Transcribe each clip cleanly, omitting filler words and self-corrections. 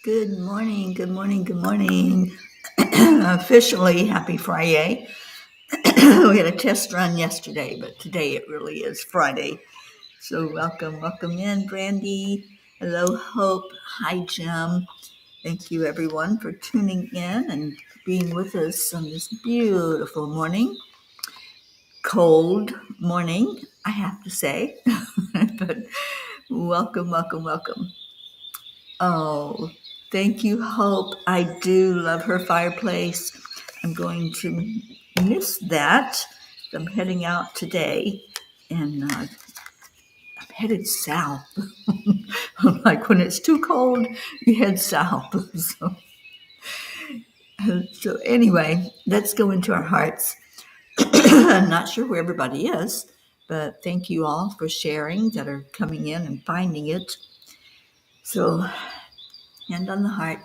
Good morning, good morning, good morning. Officially, happy Friday. We had a test run yesterday, but today it really is Friday. So welcome in, Brandy. Hello, Hope. Hi, Jim. Thank you, everyone, for tuning in and being with us on this beautiful morning. Cold morning, I have to say, but welcome. Oh, thank you, Hope. I do love her fireplace. I'm going to miss that. I'm heading out today and I'm headed south. Like when it's too cold, you head south. So, anyway, let's go into our hearts. I'm not sure where everybody is, but thank you all for sharing that are coming in and finding it. So, hand on the heart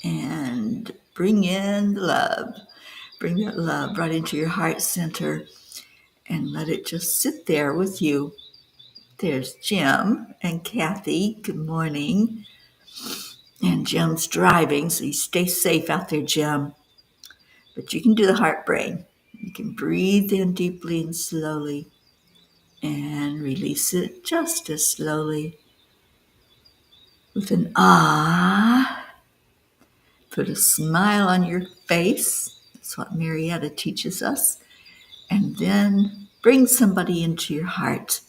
and bring in the love. Bring that love right into your heart center and let it just sit there with you. There's Jim and Kathy. Good morning. And Jim's driving, so you stay safe out there, Jim. But you can do the heart brain. You can breathe in deeply and slowly and release it just as slowly with an ah. Put a smile on your face. That's what Marietta teaches us. And then bring somebody into your heart.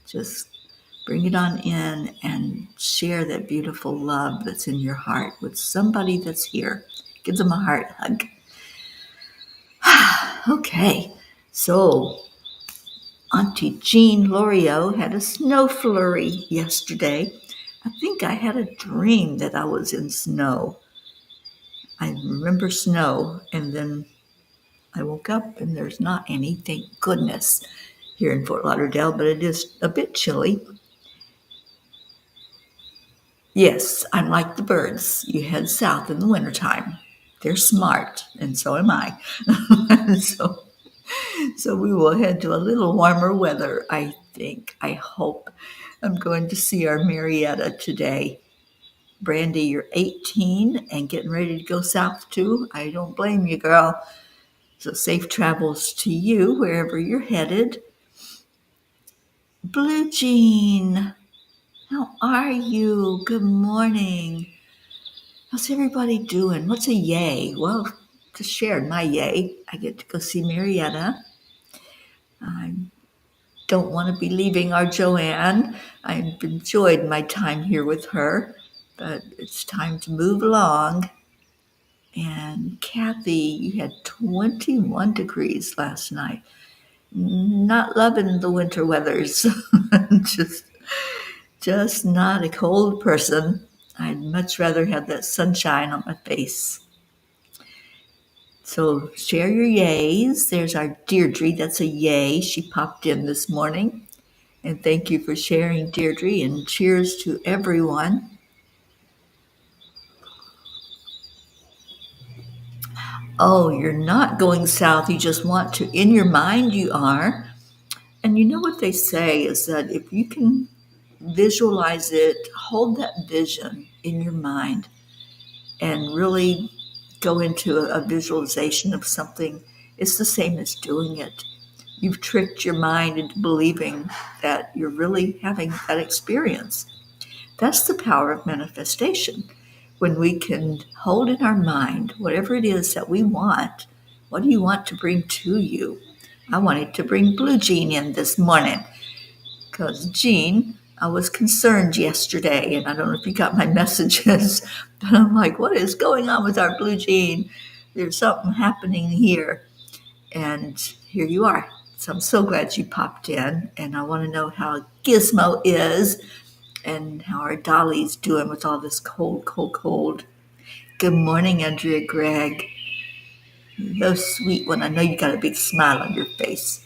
Just bring it on in and share that beautiful love that's in your heart with somebody that's here. Give them a heart hug. Okay, so Auntie Jean Loriot had a snow flurry yesterday. I think I had a dream that I was in snow. I remember snow, and then I woke up and there's not any, thank goodness, here in Fort Lauderdale, but it is a bit chilly. Yes, I'm like the birds. You head south in the wintertime. They're smart, and so am I. so we will head to a little warmer weather, I think. I hope. I'm going to see our Marietta today. Brandy, you're 18 and getting ready to go south too. I don't blame you, girl. So safe travels to you wherever you're headed. Blue Jean, how are you? Good morning. How's everybody doing? What's a yay? Well, just shared my yay. I get to go see Marietta. I don't want to be leaving our Joanne. I've enjoyed my time here with her, but it's time to move along. And Kathy, you had 21 degrees last night. Not loving the winter weathers. just not a cold person. I'd much rather have that sunshine on my face. So share your yays. There's our Deirdre. That's a yay. She popped in this morning. And thank you for sharing, Deirdre. And cheers to everyone. Oh, you're not going south. You just want to. In your mind, you are. And you know what they say is that if you can visualize it, hold that vision in your mind, and really go into a visualization of something, it's the same as doing it. You've tricked your mind into believing that you're really having that experience. That's the power of manifestation. When we can hold in our mind whatever it is that we want, what do you want to bring to you? I wanted to bring Blue Jean in this morning because Jean, I was concerned yesterday, and I don't know if you got my messages, but I'm like, what is going on with our Blue Jean? There's something happening here. And here you are. So I'm so glad you popped in, and I want to know how Gizmo is and how our Dolly's doing with all this cold. Good morning, Andrea Gregg. You're so sweet one. I know you got a big smile on your face.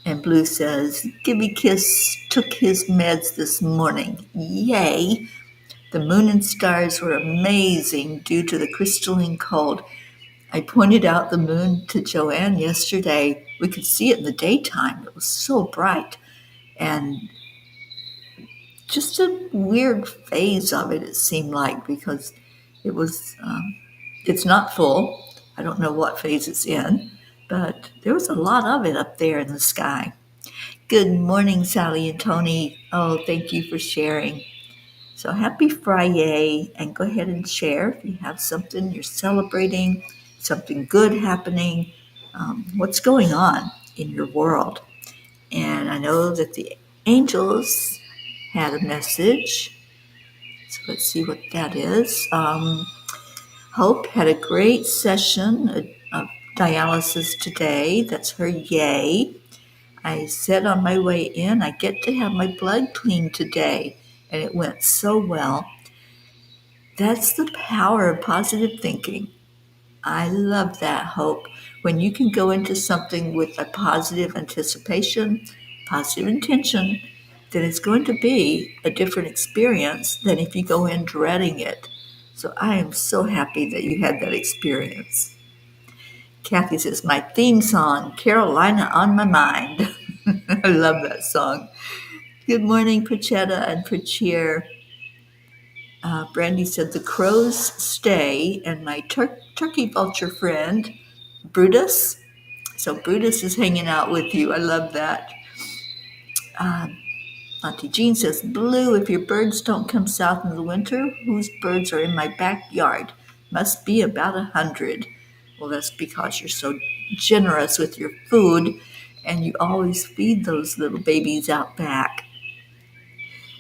And Blue says, Gibby Kiss took his meds this morning. Yay! The moon and stars were amazing due to the crystalline cold. I pointed out the moon to Joanne yesterday. We could see it in the daytime. It was so bright. And just a weird phase of it, it seemed like, because it was, it's not full. I don't know what phase it's in, but there was a lot of it up there in the sky. Good morning, Sally and Tony. Oh, thank you for sharing. So happy Friday, and go ahead and share if you have something you're celebrating, something good happening, what's going on in your world. And I know that the angels had a message. So let's see what that is. Hope had a great session of dialysis today. That's her yay. I said on my way in, I get to have my blood cleaned today, and it went so well. That's the power of positive thinking. I love that, Hope. When you can go into something with a positive anticipation, positive intention, then it's going to be a different experience than if you go in dreading it. So I am so happy that you had that experience. Kathy says, my theme song, Carolina on My Mind. I love that song. Good morning, Pachetta and Pachir. Brandy said, the crows stay, and my turkey vulture friend, Brutus. So Brutus is hanging out with you. I love that. Auntie Jean says, Blue, if your birds don't come south in the winter, whose birds are in my backyard? Must be about 100. Well, that's because you're so generous with your food, and you always feed those little babies out back.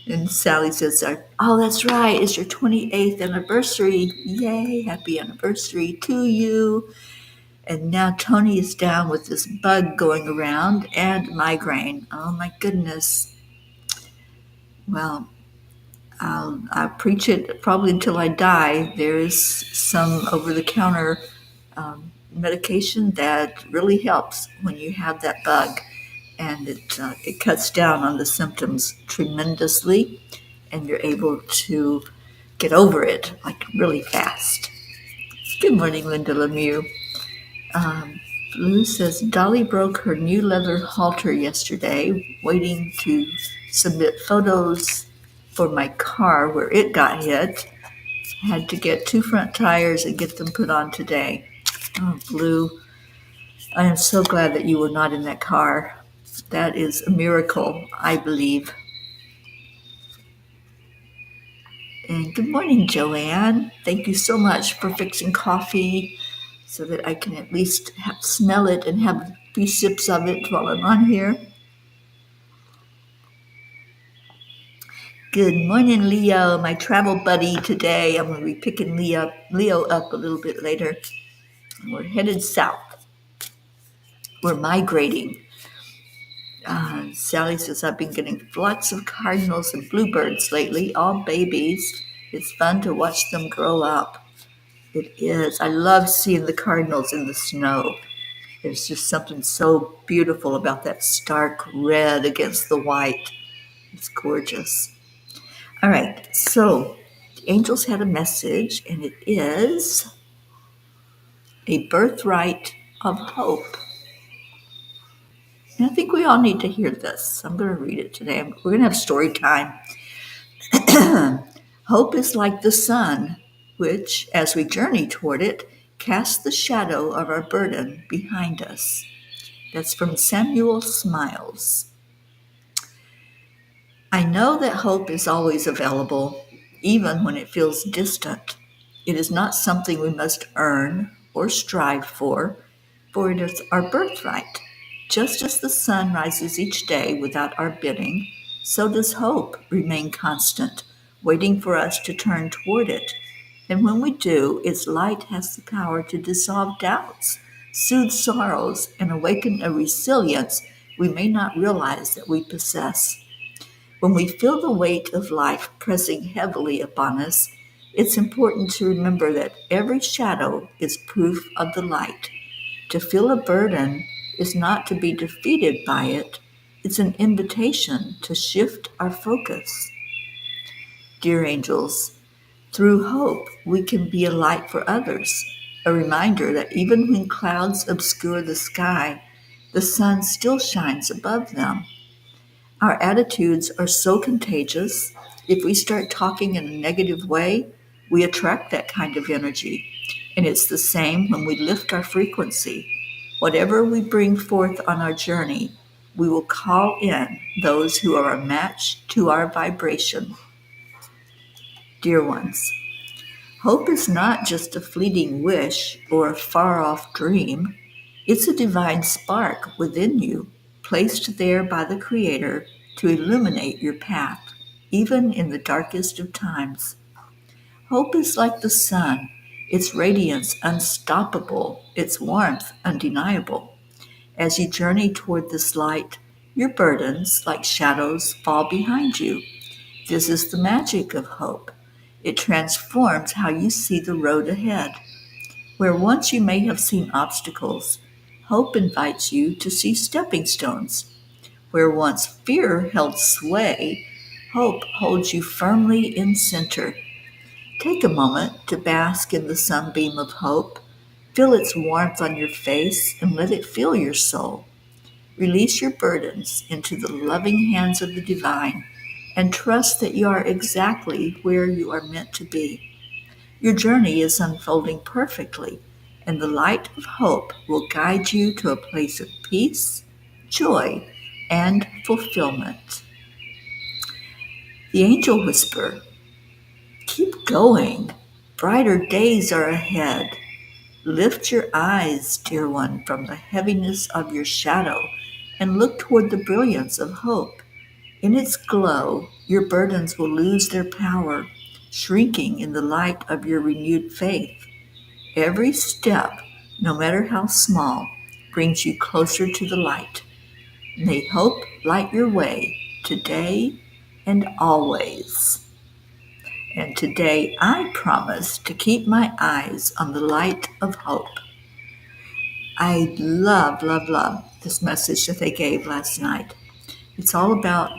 And Sally says, oh, that's right. It's your 28th anniversary. Yay, happy anniversary to you. And now Tony is down with this bug going around and migraine. Oh, my goodness. Well, I'll preach it probably until I die. There's some over-the-counter medication that really helps when you have that bug. And it cuts down on the symptoms tremendously, and you're able to get over it like really fast. Good morning, Linda Lemieux. Blue says, Dolly broke her new leather halter yesterday, waiting to submit photos for my car where it got hit. Had to get 2 front tires and get them put on today. Oh, Blue, I am so glad that you were not in that car. That is a miracle, I believe. And good morning, Joanne. Thank you so much for fixing coffee so that I can at least smell it and have a few sips of it while I'm on here. Good morning, Leo, my travel buddy today. I'm going to be picking Leo up a little bit later. We're headed south. We're migrating. Sally says, I've been getting lots of cardinals and bluebirds lately, all babies. It's fun to watch them grow up. It is. I love seeing the cardinals in the snow. There's just something so beautiful about that stark red against the white. It's gorgeous. All right, so the angels had a message, and it is a birthright of hope. And I think we all need to hear this. I'm going to read it today. We're going to have story time. Hope is like the sun, which, as we journey toward it, casts the shadow of our burden behind us. That's from Samuel Smiles. I know that hope is always available, even when it feels distant. It is not something we must earn or strive for it is our birthright. Just as the sun rises each day without our bidding, so does hope remain constant, waiting for us to turn toward it. And when we do, its light has the power to dissolve doubts, soothe sorrows, and awaken a resilience we may not realize that we possess. When we feel the weight of life pressing heavily upon us, it's important to remember that every shadow is proof of the light. To feel a burden is not to be defeated by it. It's an invitation to shift our focus. Dear angels, through hope, we can be a light for others, a reminder that even when clouds obscure the sky, the sun still shines above them. Our attitudes are so contagious, If we start talking in a negative way, we attract that kind of energy. And it's the same when we lift our frequency. Whatever we bring forth on our journey, we will call in those who are a match to our vibration. Dear ones, hope is not just a fleeting wish or a far off dream. It's a divine spark within you, placed there by the Creator to illuminate your path, even in the darkest of times. Hope is like the sun, its radiance unstoppable, its warmth undeniable. As you journey toward this light, your burdens, like shadows, fall behind you. This is the magic of hope. It transforms how you see the road ahead. Where once you may have seen obstacles, hope invites you to see stepping stones. Where once fear held sway, hope holds you firmly in center. Take a moment to bask in the sunbeam of hope. Feel its warmth on your face and let it fill your soul. Release your burdens into the loving hands of the divine and trust that you are exactly where you are meant to be. Your journey is unfolding perfectly, and the light of hope will guide you to a place of peace, joy, and fulfillment. The angel whisper, keep going. Brighter days are ahead. Lift your eyes, dear one, from the heaviness of your shadow and look toward the brilliance of hope. In its glow, your burdens will lose their power, shrinking in the light of your renewed faith. Every step, no matter how small, brings you closer to the light. May hope light your way today and always. And today I promise to keep my eyes on the light of hope. I love, love, love this message that they gave last night. It's all about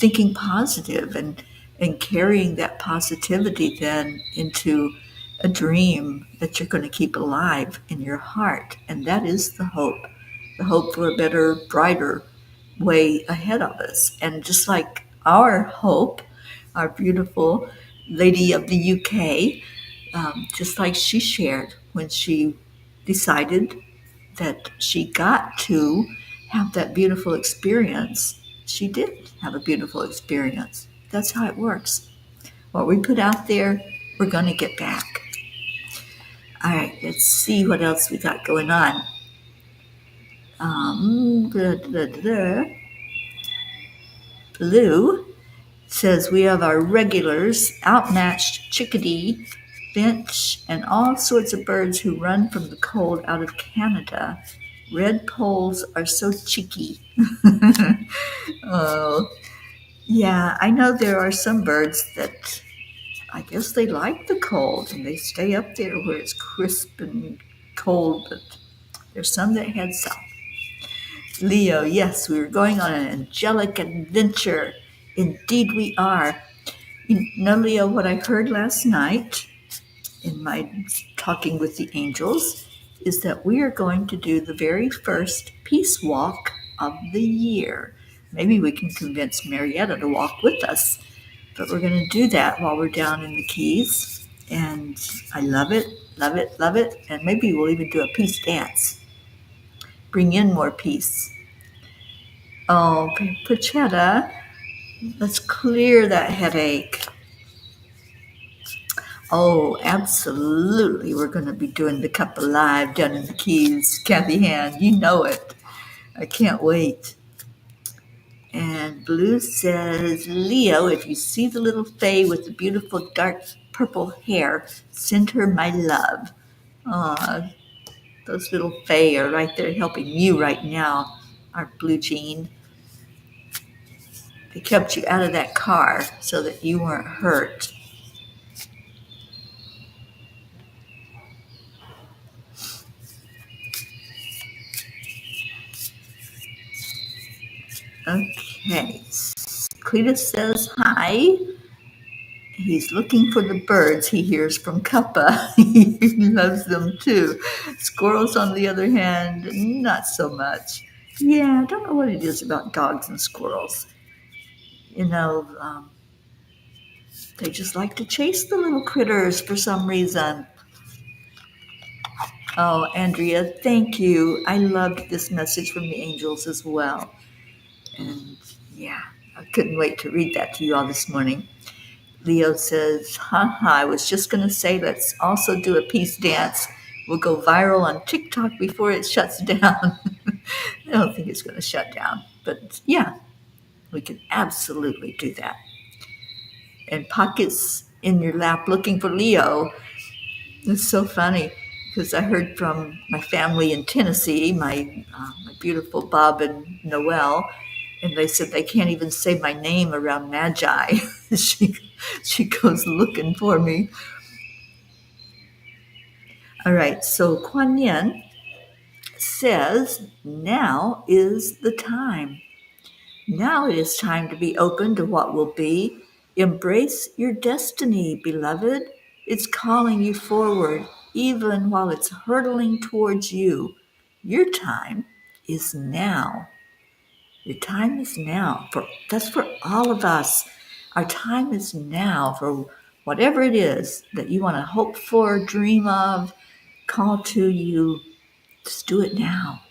thinking positive and carrying that positivity then into a dream that you're going to keep alive in your heart. And that is the hope for a better, brighter way ahead of us. And just like our hope, our beautiful lady of the UK, just like she shared when she decided that she got to have that beautiful experience, she did have a beautiful experience. That's how it works. What we put out there, we're going to get back. All right, let's see what else we got going on. Da, da, da, da. Blue says we have our regulars, outmatched chickadee, finch, and all sorts of birds who run from the cold out of Canada. Red poles are so cheeky. Oh, yeah, I know there are some birds that I guess they like the cold and they stay up there where it's crisp and cold, but there's some that head south. Leo, yes, we are going on an angelic adventure. Indeed, we are. You know, Leo, what I heard last night in my talking with the angels is that we are going to do the very first peace walk of the year. Maybe we can convince Marietta to walk with us, but we're going to do that while we're down in the Keys. And I love it, love it, love it. And maybe we'll even do a peace dance. Bring in more peace. Oh, Pachetta, let's clear that headache. Oh, absolutely. We're going to be doing the Cup Alive down in the Keys. Kathy Hand, you know it. I can't wait. And Blue says, Leo, if you see the little Fae with the beautiful dark purple hair, send her my love. Aw, those little Fae are right there helping you right now, our Blue Jean. They kept you out of that car so that you weren't hurt. Okay. Cletus says hi. He's looking for the birds he hears from Kappa. He loves them too. Squirrels, on the other hand, not so much. Yeah, I don't know what it is about dogs and squirrels. You know, They just like to chase the little critters for some reason. Oh, Andrea, thank you. I loved this message from the angels as well. And yeah, I couldn't wait to read that to you all this morning. Leo says, haha, I was just going to say, let's also do a peace dance. We'll go viral on TikTok before it shuts down. I don't think it's going to shut down, but yeah, we can absolutely do that. And Pockets in your lap looking for Leo. It's so funny because I heard from my family in Tennessee, my beautiful Bob and Noel, and they said they can't even say my name around Magi. she goes looking for me. All right, so Kuan Yin says, now is the time. Now it is time to be open to what will be. Embrace your destiny, beloved. It's calling you forward, even while it's hurtling towards you. Your time is now. Your time is now. That's for all of us. Our time is now for whatever it is that you want to hope for, dream of, call to you. Just do it now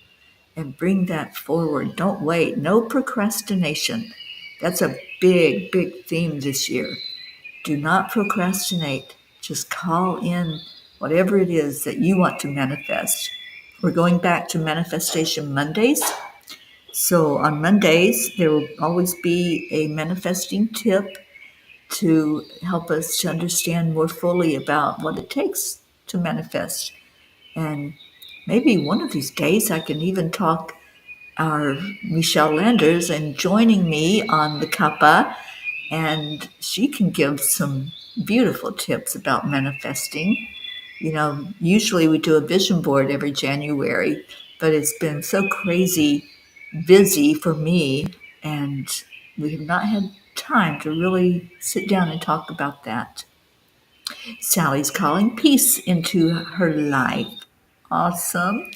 and bring that forward. Don't wait. No procrastination. That's a big, big theme this year. Do not procrastinate. Just call in whatever it is that you want to manifest. We're going back to Manifestation Mondays. So on Mondays, there will always be a manifesting tip to help us to understand more fully about what it takes to manifest. And maybe one of these days I can even talk our Michelle Landers and joining me on the Kappa, and she can give some beautiful tips about manifesting. You know, usually we do a vision board every January, but it's been so crazy busy for me, and we have not had time to really sit down and talk about that. Sally's calling peace into her life. Awesome.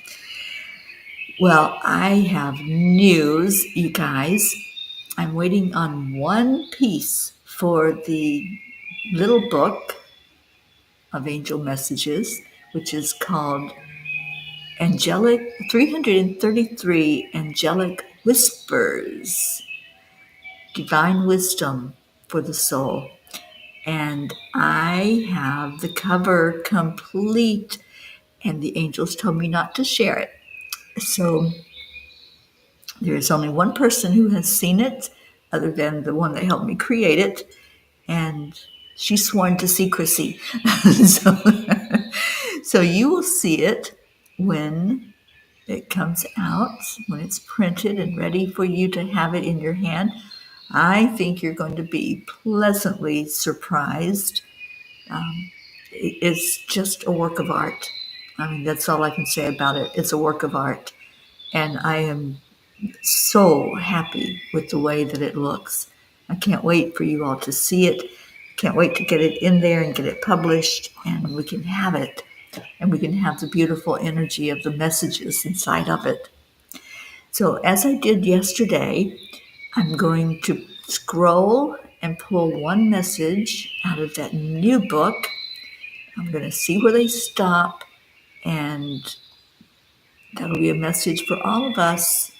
Well, I have news, you guys. I'm waiting on one piece for the little book of angel messages, which is called Angelic 333 Angelic Whispers, Divine Wisdom for the Soul. And I have the cover complete, and the angels told me not to share it. So there's only one person who has seen it, other than the one that helped me create it, and she's sworn to secrecy. so, so you will see it when it comes out, when it's printed and ready for you to have it in your hand. I think you're going to be pleasantly surprised. It's just a work of art. I mean, that's all I can say about it. It's a work of art. And I am so happy with the way that it looks. I can't wait for you all to see it. Can't wait to get it in there and get it published, and we can have it. And we can have the beautiful energy of the messages inside of it. So, as I did yesterday, I'm going to scroll and pull one message out of that new book. I'm going to see where they stop, and that'll be a message for all of us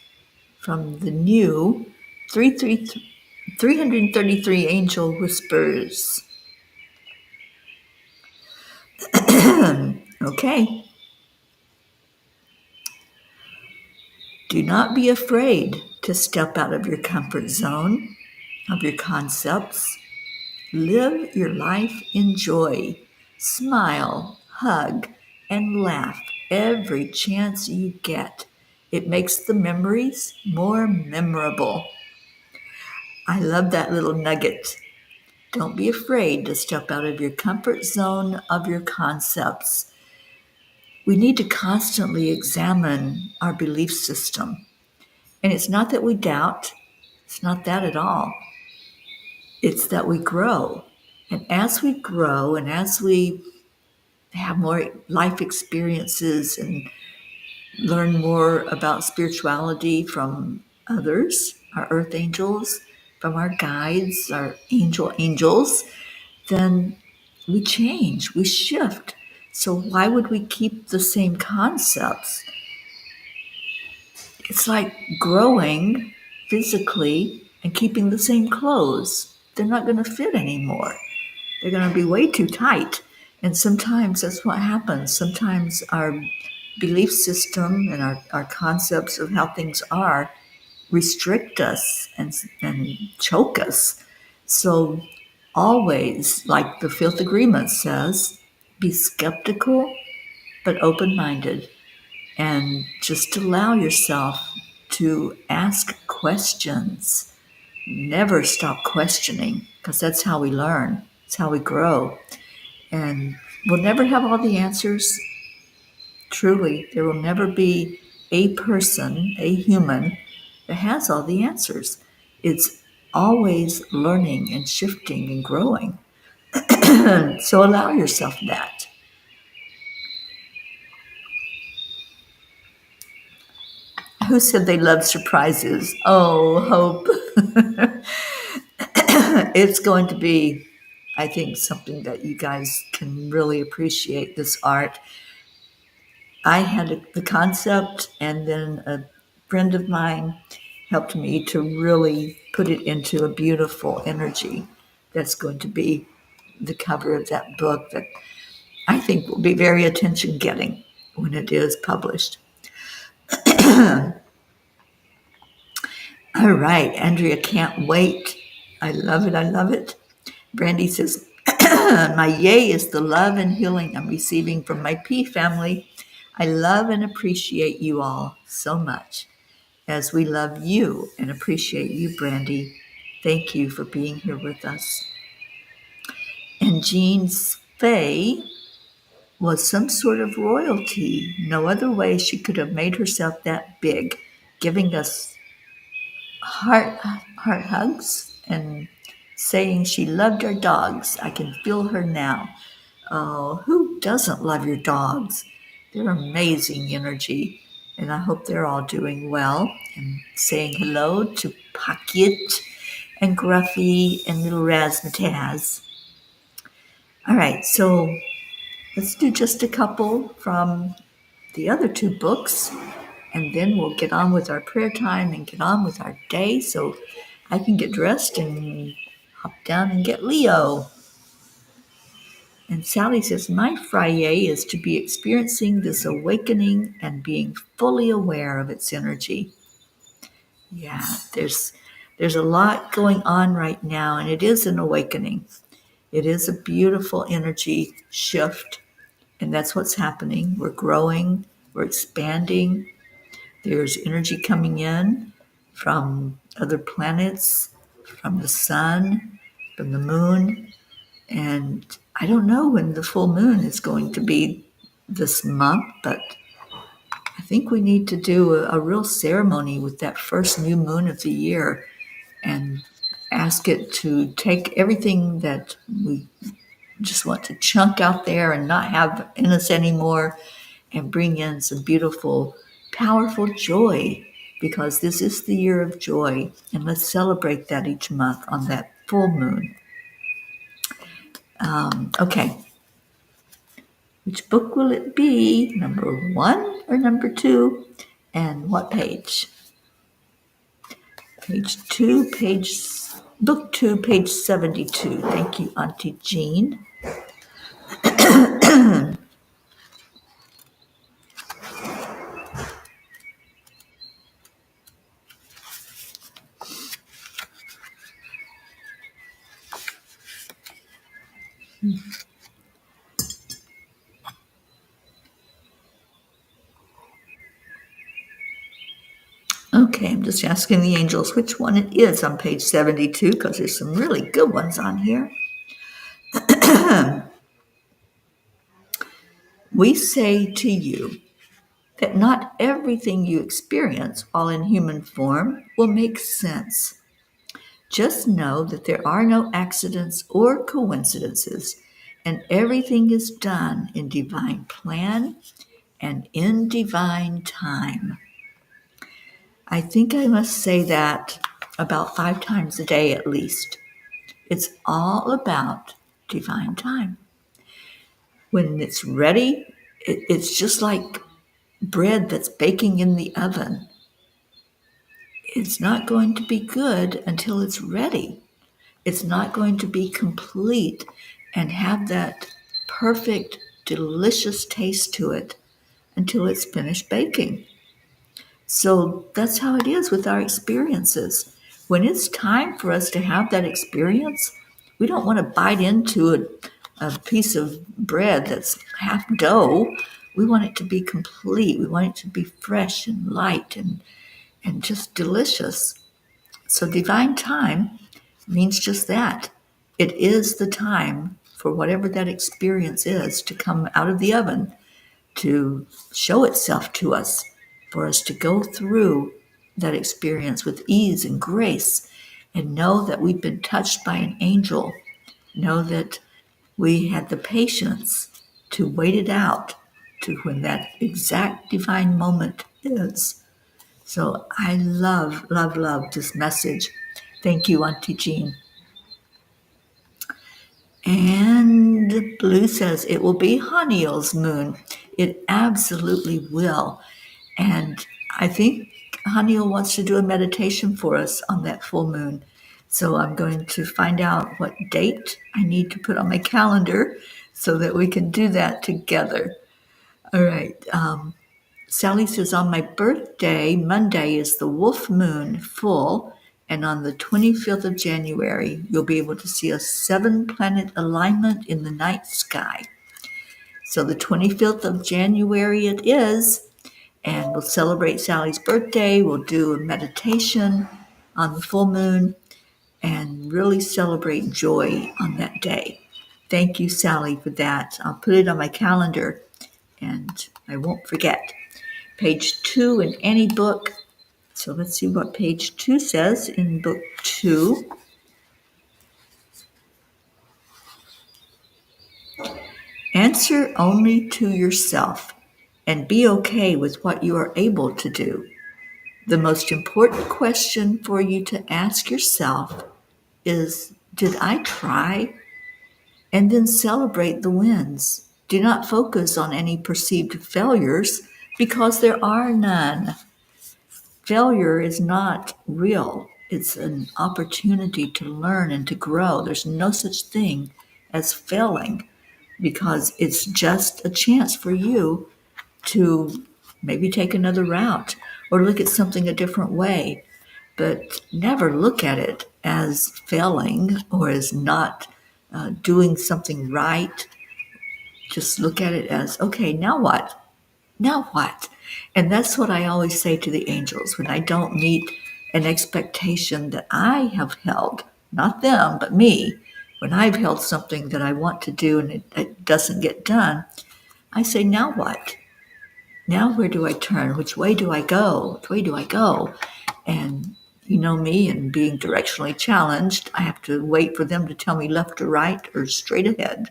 from the new 333 Angel Whispers. Okay. Do not be afraid to step out of your comfort zone, of your concepts. Live your life in joy. Smile, hug, and laugh every chance you get. It makes the memories more memorable. I love that little nugget. Don't be afraid to step out of your comfort zone of your concepts. We need to constantly examine our belief system. And it's not that we doubt, it's not that at all. It's that we grow. And as we grow and as we have more life experiences and learn more about spirituality from others, our earth angels, from our guides, our angels, then we change, we shift. So why would we keep the same concepts? It's like growing physically and keeping the same clothes. They're not going to fit anymore. They're going to be way too tight. And sometimes that's what happens. Sometimes our belief system and our concepts of how things are restrict us and choke us. So, always, like the Fifth Agreement says, be skeptical but open minded, and just allow yourself to ask questions. Never stop questioning, because that's how we learn, it's how we grow. And we'll never have all the answers. Truly, there will never be a person, a human, that has all the answers. It's always learning and shifting and growing. So allow yourself that. Who said they love surprises? Oh, Hope. It's going to be, I think, something that you guys can really appreciate, this art. I had the concept, and then a friend of mine helped me to really put it into a beautiful energy that's going to be the cover of that book that I think will be very attention getting when it is published. All right, Andrea, can't wait. I love it. I love it. Brandy says, my yay is the love and healing I'm receiving from my P family. I love and appreciate you all so much, as we love you and appreciate you, Brandy. Thank you for being here with us. And Jean's Faye was some sort of royalty. No other way she could have made herself that big, giving us heart hugs and saying she loved our dogs. I can feel her now. Oh, who doesn't love your dogs? They're amazing energy, and I hope they're all doing well. And saying hello to Pocket and Gruffy and little Razzmatazz. All right, so let's do just a couple from the other two books, and then we'll get on with our prayer time and get on with our day so I can get dressed and hop down and get Leo. And Sally says, my Friday is to be experiencing this awakening and being fully aware of its energy. Yeah, there's a lot going on right now, and it is an awakening. It is a beautiful energy shift, and that's what's happening. We're growing, we're expanding. There's energy coming in from other planets, from the sun, from the moon. And I don't know when the full moon is going to be this month, but I think we need to do a real ceremony with that first new moon of the year and ask it to take everything that we just want to chunk out there and not have in us anymore and bring in some beautiful, powerful joy, because this is the year of joy. And let's celebrate that each month on that full moon. Okay. Which book will it be? Number 1 or number 2? And what page? Book 2, page 72. Thank you, Auntie Jean. Okay, I'm just asking the angels which one it is on page 72, because there's some really good ones on here. We say to you that not everything you experience while in human form will make sense. Just know that there are no accidents or coincidences, and everything is done in divine plan and in divine time. I think I must say that about 5 times a day at least. It's all about divine time. When it's ready, it's just like bread that's baking in the oven. It's not going to be good until it's ready. It's not going to be complete and have that perfect, delicious taste to it until it's finished baking. So that's how it is with our experiences. When it's time for us to have that experience, we don't want to bite into a piece of bread that's half dough. We want it to be complete. We want it to be fresh and light and just delicious. So divine time means just that. It is the time for whatever that experience is to come out of the oven, to show itself to us, for us to go through that experience with ease and grace and know that we've been touched by an angel, know that we had the patience to wait it out to when that exact divine moment is. So I love, love, love this message. Thank you, Auntie Jean. And Blue says it will be Haniel's moon. It absolutely will. And I think Haniel wants to do a meditation for us on that full moon. So I'm going to find out what date I need to put on my calendar so that we can do that together. All right. Sally says, on my birthday, Monday is the wolf moon full, and on the 25th of January, you'll be able to see a 7-planet alignment in the night sky. So the 25th of January it is, and we'll celebrate Sally's birthday. We'll do a meditation on the full moon and really celebrate joy on that day. Thank you, Sally, for that. I'll put it on my calendar, and I won't forget. Page 2 in any book. So let's see what page 2 says in book 2. Answer only to yourself and be okay with what you are able to do. The most important question for you to ask yourself is, did I try? And then celebrate the wins. Do not focus on any perceived failures because there are none. Failure is not real. It's an opportunity to learn and to grow. There's no such thing as failing because it's just a chance for you to maybe take another route or look at something a different way. But never look at it as failing or as not doing something right. Just look at it as, okay, now what? Now what? And that's what I always say to the angels when I don't meet an expectation that I have held, not them, but me. When I've held something that I want to do and it doesn't get done, I say, now what? Now where do I turn? Which way do I go? Which way do I go? And you know me, and being directionally challenged, I have to wait for them to tell me left or right or straight ahead.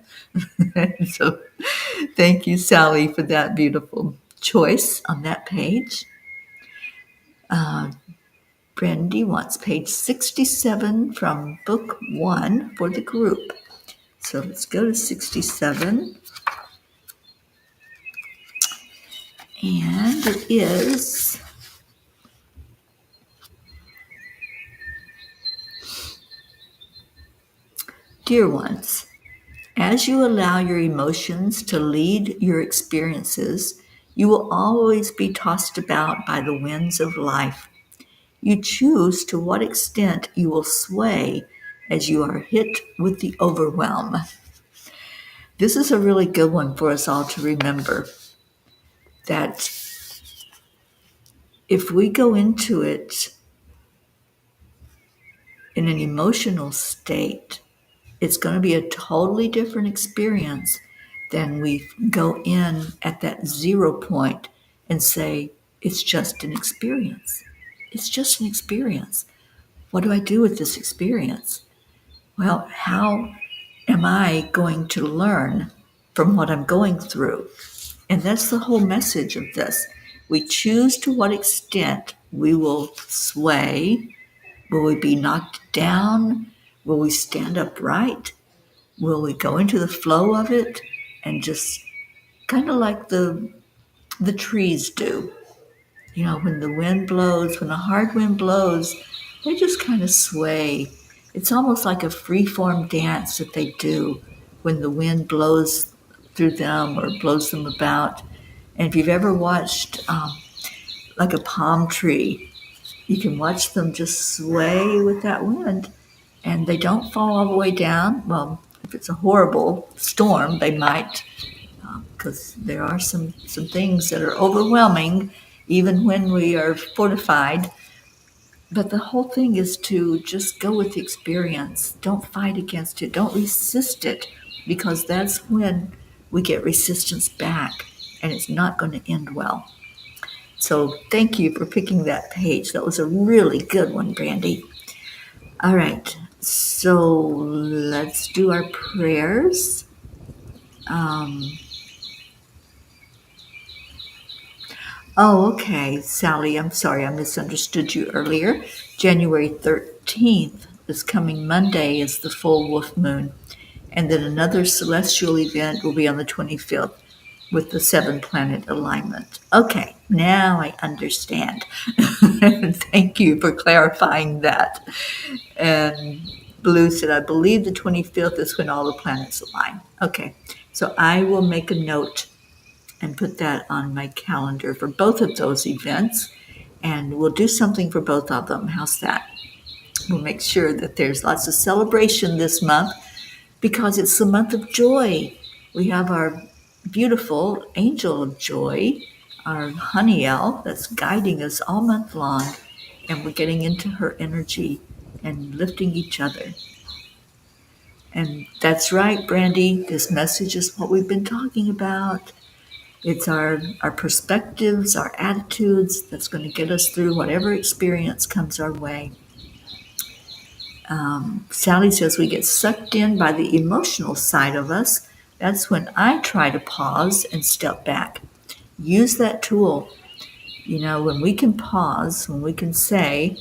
So thank you, Sally, for that beautiful choice on that page. Brandy wants page 67 from book 1 for the group. So let's go to 67. And it is dear ones, as you allow your emotions to lead your experiences, you will always be tossed about by the winds of life. You choose to what extent you will sway as you are hit with the overwhelm. This is a really good one for us all to remember, that if we go into it in an emotional state, it's going to be a totally different experience than we go in at that 0 point and say, it's just an experience. It's just an experience. What do I do with this experience? Well, how am I going to learn from what I'm going through? And that's the whole message of this. We choose to what extent we will sway. Will we be knocked down? Will we stand upright? Will we go into the flow of it and just kind of like the trees do? You know, when the wind blows, when a hard wind blows, they just kind of sway. It's almost like a free-form dance that they do when the wind blows through them or blows them about. And if you've ever watched like a palm tree, you can watch them just sway with that wind, and they don't fall all the way down. Well, if it's a horrible storm, they might, because there are some things that are overwhelming, even when we are fortified. But the whole thing is to just go with the experience. Don't fight against it. Don't resist it, because that's when we get resistance back, and it's not going to end well. So thank you for picking that page. That was a really good one, Brandy. All right, so let's do our prayers. Oh, okay, Sally, I'm sorry, I misunderstood you earlier. January 13th, this coming Monday, is the full wolf moon. And then another celestial event will be on the 25th with the 7-planet alignment. Okay, now I understand. Thank you for clarifying that. And Blue said, I believe the 25th is when all the planets align. Okay, so I will make a note and put that on my calendar for both of those events, and we'll do something for both of them. How's that? We'll make sure that there's lots of celebration this month because it's the month of joy. We have our beautiful angel of joy, our Haniel, that's guiding us all month long, and we're getting into her energy and lifting each other. And that's right, Brandy, this message is what we've been talking about. It's our perspectives, our attitudes that's going to get us through whatever experience comes our way. Sally says we get sucked in by the emotional side of us. That's when I try to pause and step back. Use that tool. You know, when we can pause, when we can say,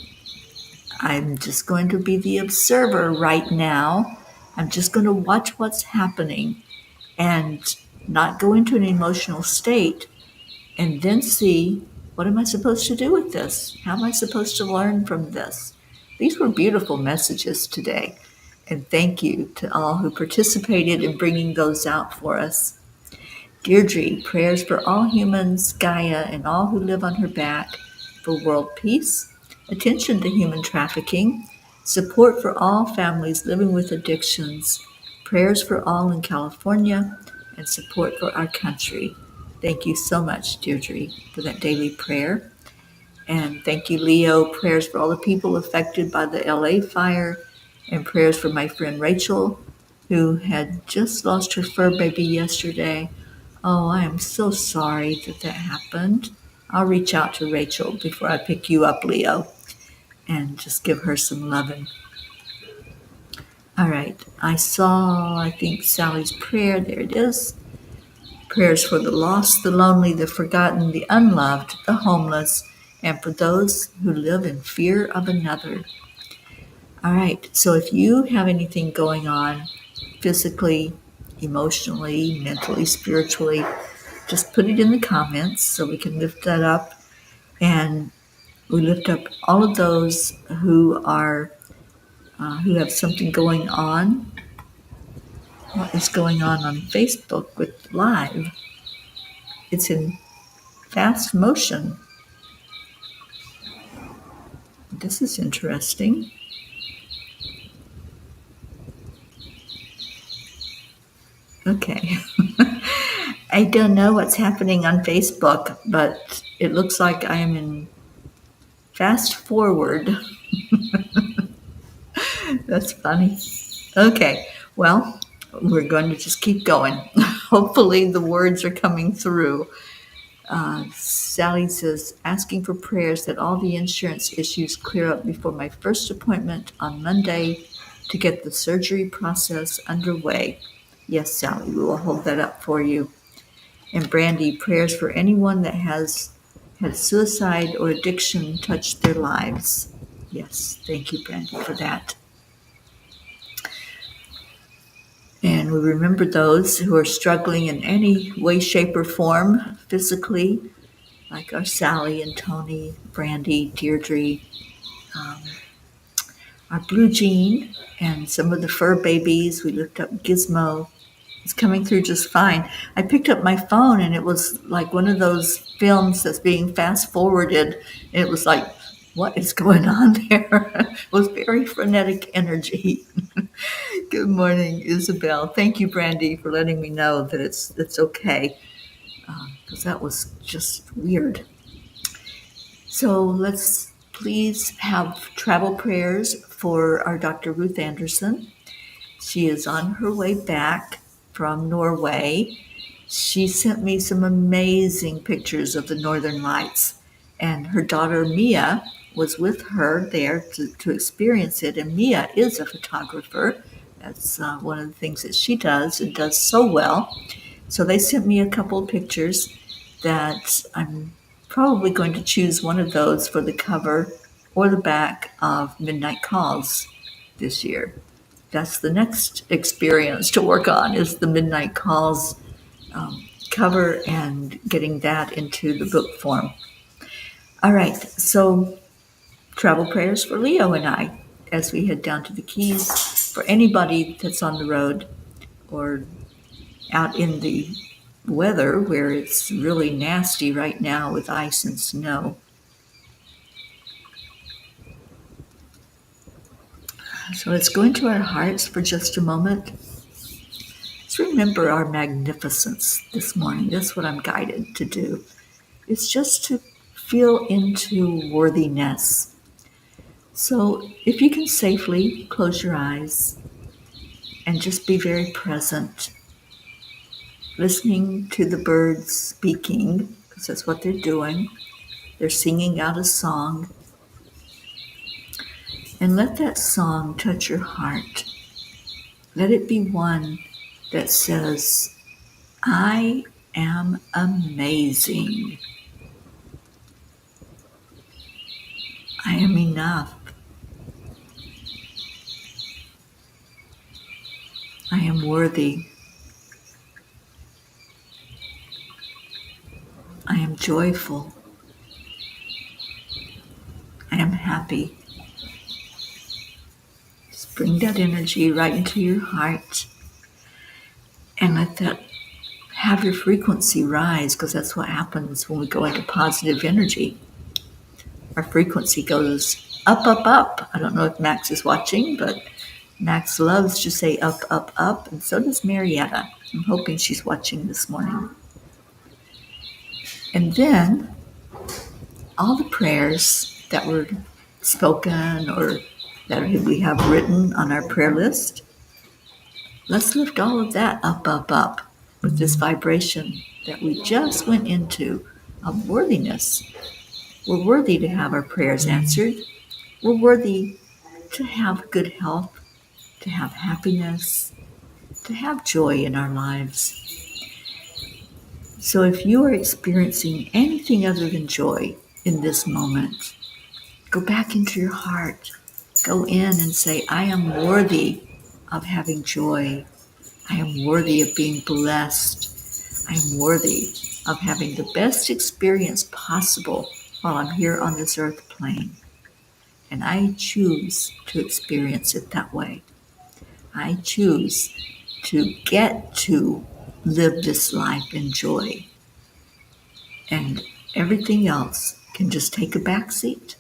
I'm just going to be the observer right now. I'm just going to watch what's happening and not go into an emotional state, and then see, what am I supposed to do with this? How am I supposed to learn from this? These were beautiful messages today, and thank you to all who participated in bringing those out for us. Deirdre, prayers for all humans, Gaia, and all who live on her back, for world peace, attention to human trafficking, support for all families living with addictions, prayers for all in California, and support for our country. Thank you so much, Deirdre, for that daily prayer. And thank you, Leo. Prayers for all the people affected by the LA fire, and prayers for my friend Rachel, who had just lost her fur baby yesterday. Oh, I am so sorry that happened. I'll reach out to Rachel before I pick you up, Leo, and just give her some loving. All right, I think, Sally's prayer. There it is. Prayers for the lost, the lonely, the forgotten, the unloved, the homeless, and for those who live in fear of another. All right, so if you have anything going on physically, emotionally, mentally, spiritually, just put it in the comments so we can lift that up. And we lift up all of those who have something going on. What is going on Facebook with Live? It's in fast motion. This is interesting. Okay. I don't know what's happening on Facebook, but it looks like I am in fast forward. That's funny. Okay, well, we're going to just keep going. Hopefully the words are coming through. Sally says, asking for prayers that all the insurance issues clear up before my first appointment on Monday to get the surgery process underway. Yes, Sally, we will hold that up for you. And Brandy, prayers for anyone that has had suicide or addiction touch their lives. Yes, thank you, Brandy, for that. And And we remember those who are struggling in any way, shape, or form physically, like our Sally and Tony, Brandy, Deirdre, um, our Blue Jean, and some of the fur babies. We looked up Gizmo. It's coming through just fine. I picked up my phone and it was like one of those films that's being fast forwarded. And it was like, what is going on there? It was very frenetic energy. Good morning, Isabel. Thank you, Brandy, for letting me know that it's okay, because that was just weird. So let's please have travel prayers for our Dr. Ruth Anderson. She is on her way back from Norway. She sent me some amazing pictures of the Northern Lights, and her daughter Mia was with her there to experience it. And Mia is a photographer. That's one of the things that she does and does so well. So they sent me a couple of pictures that I'm probably going to choose one of those for the cover or the back of Midnight Calls this year. That's the next experience to work on, is the Midnight Calls cover and getting that into the book form. All right, so travel prayers for Leo and I as we head down to the Keys. For anybody that's on the road or out in the weather where it's really nasty right now with ice and snow. So let's go into our hearts for just a moment. Let's remember our magnificence this morning. That's what I'm guided to do. It's just to feel into worthiness. So if you can safely close your eyes and just be very present, listening to the birds speaking, because that's what they're doing. They're singing out a song. And let that song touch your heart. Let it be one that says, I am amazing. I am enough. I am worthy. I am joyful. I am happy. Just bring that energy right into your heart and let that have your frequency rise, because that's what happens when we go into positive energy. Our frequency goes up, up, up. I don't know if Max is watching, but Max loves to say up, up, up, and so does Marietta. I'm hoping she's watching this morning. And then all the prayers that were spoken or that we have written on our prayer list, let's lift all of that up, up, up with this vibration that we just went into of worthiness. We're worthy to have our prayers answered. We're worthy to have good health, to have happiness, to have joy in our lives. So if you are experiencing anything other than joy in this moment, go back into your heart. Go in and say, I am worthy of having joy. I am worthy of being blessed. I am worthy of having the best experience possible while I'm here on this earth plane. And I choose to experience it that way. I choose to get to live this life in joy. And everything else can just take a back seat.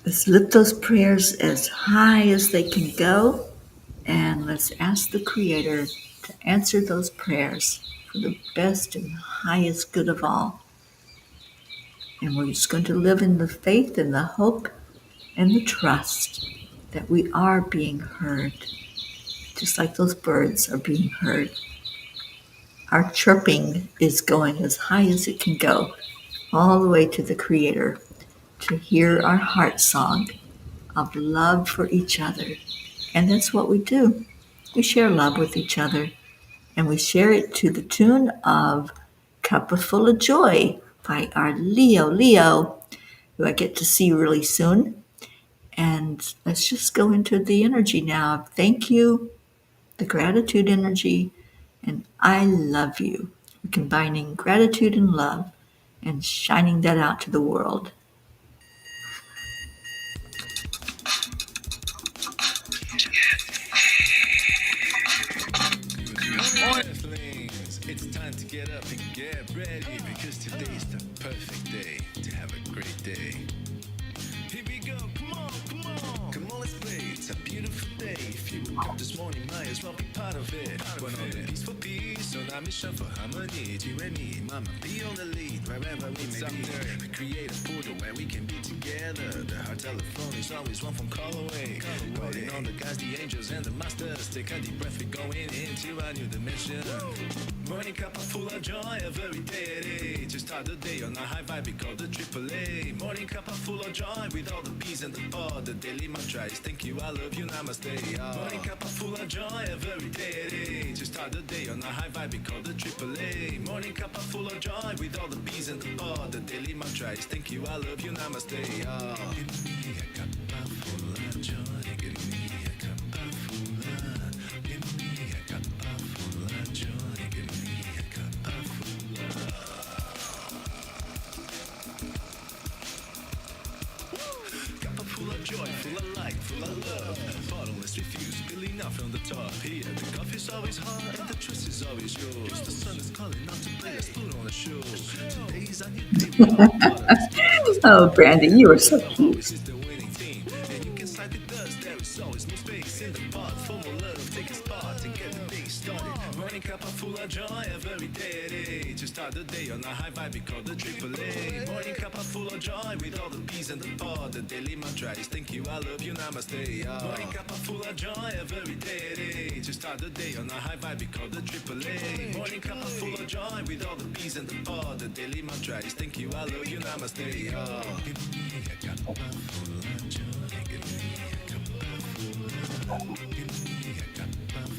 Let's lift those prayers as high as they can go, and let's ask the Creator to answer those prayers for the best and highest good of all. And we're just going to live in the faith and the hope and the trust that we are being heard, just like those birds are being heard. Our chirping is going as high as it can go, all the way to the Creator, to hear our heart song of love for each other. And that's what we do. We share love with each other, and we share it to the tune of Cup Full of Joy by our Leo, who I get to see really soon. And let's just go into the energy now. Thank you, the gratitude energy, and I love you. We're combining gratitude and love and shining that out to the world. Earthlings, it's time to get up and get ready because today's the perfect day to have a great day. Here we go, come on, come on. Come on, let's play. It's a beautiful day. If you woke up this morning, might as well be part of it. We're on the peace for peace, on our mission for harmony. You and me, mama, be on the lead wherever we may be. We create a portal where we can be together. The heart telephone is always one phone call away. Calling on the guys, the angels, and the masters. Take a deep breath, we're going into a new dimension. Morning cup full of joy, every day. Just start the day on a high vibe, we call the AAA. Morning cup full of joy with all the peas and the pod. The daily mantra is thank you, I love you, namaste. Morning cup full of joy, every day. Just start the day on a high vibe, we call the AAA. Morning cup full of joy with all the peas and the pod. The daily mantra is thank you, I love you, namaste. Give me a cup full of joy, give me a cup full of, give me a cup full of joy, give me a cup full of. Cup full of joy, full of light, full of love. Bottomless refuse, spilling out from the top. Here, the coffee's always hot and the trust is always yours. The sun is calling out to play, let's put on a show. Today's a new day, we all bottomless. Oh, Brandy, you are so cute. Always is the winning team, and you can side with us. There is always no space in the pot. For more love, take a spot and get the day started. Morning cup full of joy, every day. To start the day on a high vibe, we call the AAA. Morning cup full of joy with all the peas and the pod. The daily mantra is thank you, I love you, namaste. Morning cup full of joy, every day. To start the day on a high vibe, we call the AAA. Morning cup full of joy with all the peas and the pod. The daily mantra is thank you, I love you, namaste. Give me a cup full of joy, give me a cup full of, give me a cup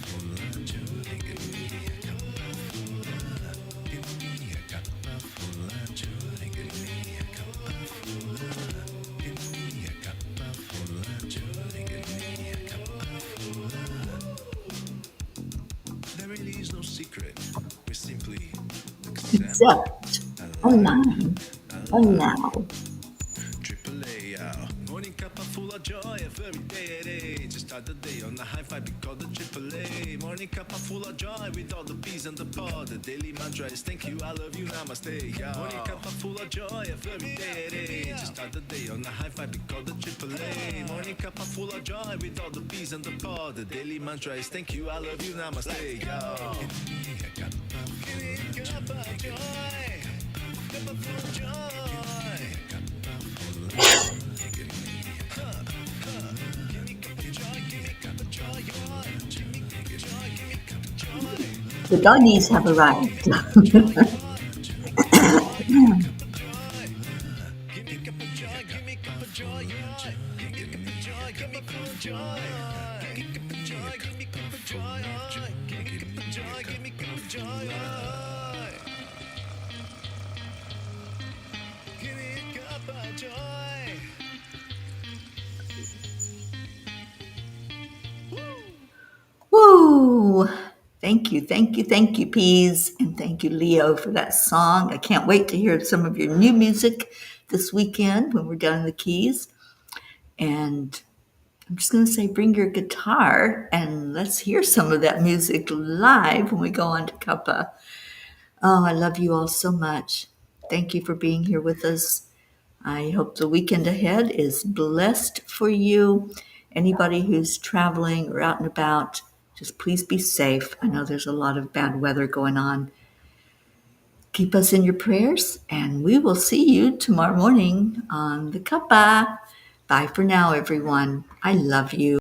full of joy, give me a cup full of, give me a cup full of joy, give me a cup full of, give me a cup full of joy, give me a cup full of. There really is no secret. We're simply Accept, align, allow. AAA, morning cup full of joy every day. Just start the day on a high vibe, we call the AAA. Morning cup full of joy with all the peas and the pod. The daily mantra is thank you, I love you, namaste. Morning cup full of joy every day. Just start the day on a high vibe, we call the AAA. Morning cup full of joy with all the peas and the pod. The daily mantra is thank you, I love you, namaste. Give me a cup of joy. Cup of joy. The doggies have arrived. Woo! Thank you, Peas, and thank you, Leo, for that song. I can't wait to hear some of your new music this weekend when we're done in the Keys. And I'm just going to say, bring your guitar and let's hear some of that music live when we go on to Kappa. Oh, I love you all so much. Thank you for being here with us. I hope the weekend ahead is blessed for you. Anybody who's traveling or out and about, just please be safe. I know there's a lot of bad weather going on. Keep us in your prayers, and we will see you tomorrow morning on the Kappa. Bye for now, everyone. I love you.